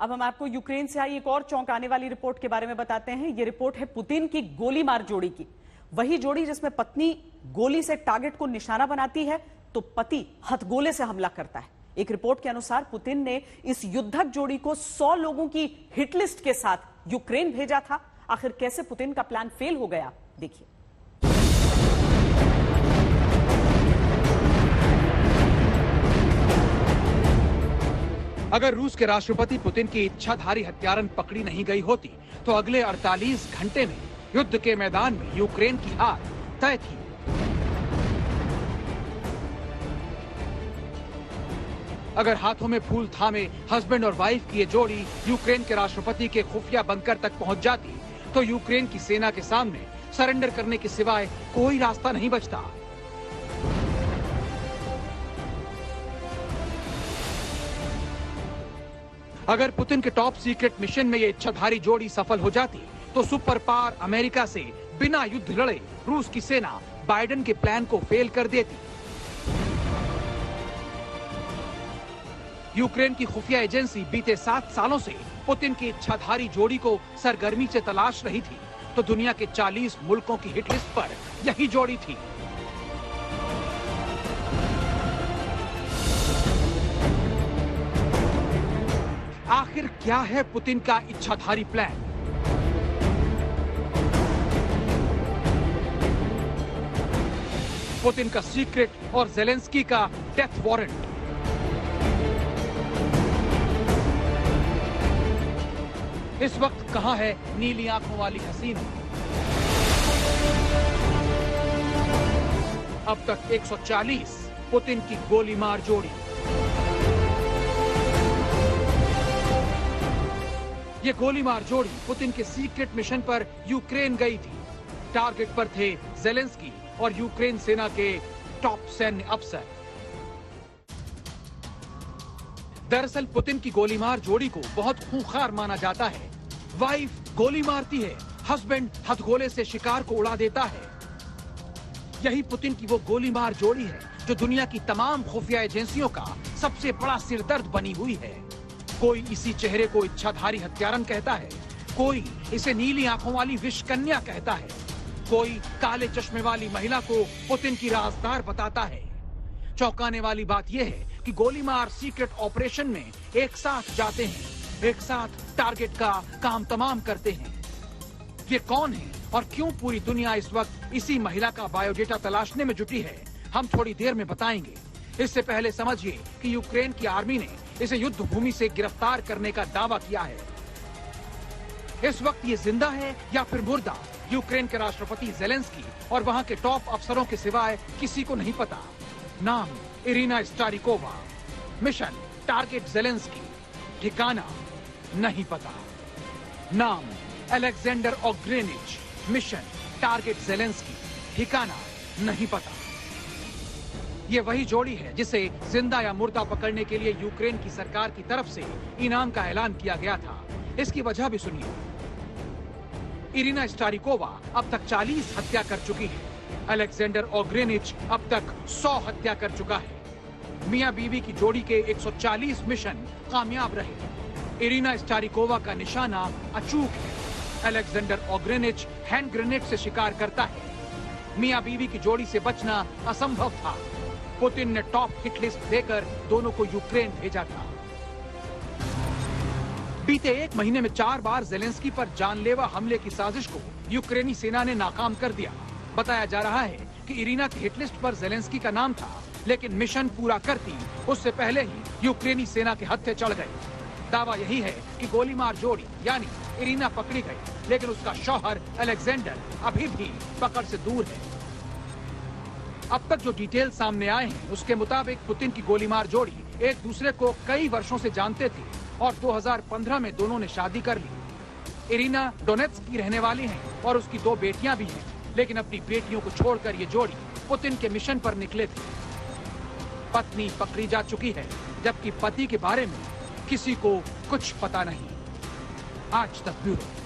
अब हम आपको यूक्रेन से आई एक और चौंकाने वाली रिपोर्ट के बारे में बताते हैं। ये रिपोर्ट है पुतिन की गोली मार जोड़ी की। वही जोड़ी जिसमें पत्नी गोली से टारगेट को निशाना बनाती है तो पति हथगोले से हमला करता है। एक रिपोर्ट के अनुसार पुतिन ने इस युद्धक जोड़ी को 100 लोगों की हिट लिस्ट के साथ यूक्रेन भेजा था। आखिर कैसे पुतिन का प्लान फेल हो गया, देखिए। अगर रूस के राष्ट्रपति पुतिन की इच्छाधारी हत्यारन पकड़ी नहीं गई होती तो अगले 48 घंटे में युद्ध के मैदान में यूक्रेन की हार तय थी। अगर हाथों में फूल थामे हस्बैंड और वाइफ की ये जोड़ी यूक्रेन के राष्ट्रपति के खुफिया बंकर तक पहुंच जाती तो यूक्रेन की सेना के सामने सरेंडर करने के सिवाय कोई रास्ता नहीं बचता। अगर पुतिन के टॉप सीक्रेट मिशन में ये इच्छाधारी जोड़ी सफल हो जाती तो सुपर पावर अमेरिका से बिना युद्ध लड़े रूस की सेना बाइडेन के प्लान को फेल कर देती। यूक्रेन की खुफिया एजेंसी बीते 7 सालों से पुतिन की इच्छाधारी जोड़ी को सरगर्मी से तलाश रही थी तो दुनिया के 40 मुल्कों की हिट लिस्ट पर यही जोड़ी थी। आखिर क्या है पुतिन का इच्छाधारी प्लान? पुतिन का सीक्रेट और जेलेंस्की का डेथ वारंट। इस वक्त कहां है नीली आंखों वाली हसीना? अब तक 140 पुतिन की गोली मार जोड़ी। ये गोली मार जोड़ी पुतिन के सीक्रेट मिशन पर यूक्रेन गई थी। टारगेट पर थे जेलेंस्की और यूक्रेन सेना के टॉप सैन्य अफसर। दरअसल पुतिन की गोली मार जोड़ी को बहुत खूंखार माना जाता है। वाइफ गोली मारती है, हस्बैंड हथगोले से शिकार को उड़ा देता है। यही पुतिन की वो गोली मार जोड़ी है जो दुनिया की तमाम खुफिया एजेंसियों का सबसे बड़ा सिरदर्द बनी हुई है। कोई इसी चेहरे को इच्छाधारी हत्यारन कहता है, कोई इसे नीली आंखों वाली विष कन्या कहता है, कोई काले चश्मे वाली महिला को पुतिन की राजदार बताता है। चौंकाने वाली बात यह है कि गोली मार सीक्रेट ऑपरेशन में एक साथ जाते हैं, एक साथ टारगेट का काम तमाम करते हैं। ये कौन है और क्यों पूरी दुनिया इस वक्त इसी महिला का बायोडेटा तलाशने में जुटी है, हम थोड़ी देर में बताएंगे। इससे पहले समझिए कि यूक्रेन की आर्मी ने इसे युद्ध भूमि से गिरफ्तार करने का दावा किया है। इस वक्त ये जिंदा है या फिर मुर्दा, यूक्रेन के राष्ट्रपति जेलेंस्की और वहां के टॉप अफसरों के सिवाय किसी को नहीं पता। नाम इरिना स्टारिकोवा, मिशन टारगेट जेलेंस्की, ठिकाना नहीं पता। नाम अलेक्जेंडर ओग्रेनिच, मिशन टारगेट जेलेंस्की, ठिकाना नहीं पता। ये वही जोड़ी है जिसे जिंदा या मुर्दा पकड़ने के लिए यूक्रेन की सरकार की तरफ से इनाम का ऐलान किया गया था। इसकी वजह भी सुनिए। इरिना स्टारिकोवा अब तक 40 हत्या कर चुकी है। अलेक्जेंडर ओग्रेनिच अब तक 100 हत्या कर चुका है। मियां बीवी की जोड़ी के 140 मिशन कामयाब रहे। इरिना स्टारिकोवा का निशाना अचूक है। अलेक्जेंडर ओग्रेनिच हैंड ग्रेनेड से शिकार करता है। मियां बीवी की जोड़ी से बचना असंभव था। पुतिन ने टॉप हिट लिस्ट देकर दोनों को यूक्रेन भेजा था। बीते 1 महीने में 4 बार जेलेंस्की पर जानलेवा हमले की साजिश को यूक्रेनी सेना ने नाकाम कर दिया। बताया जा रहा है कि इरिना की हिट लिस्ट पर जेलेंस्की का नाम था, लेकिन मिशन पूरा करती उससे पहले ही यूक्रेनी सेना के हत्थे चढ़ गए। दावा यही है कि गोली मार जोड़ी यानी इरिना पकड़ी गई, लेकिन उसका शौहर अलेक्जेंडर अभी भी पकड़ से दूर है। अब तक जो डिटेल सामने आए हैं उसके मुताबिक पुतिन की गोली मार जोड़ी एक दूसरे को कई वर्षों से जानते थे और 2015 में दोनों ने शादी कर ली। इरिना डोनेट्स्क की रहने वाली है और उसकी 2 बेटियां भी हैं, लेकिन अपनी बेटियों को छोड़कर ये जोड़ी पुतिन के मिशन पर निकले थे। पत्नी पकड़ी जा चुकी है, जबकि पति के बारे में किसी को कुछ पता नहीं। आज तक ब्यूरो।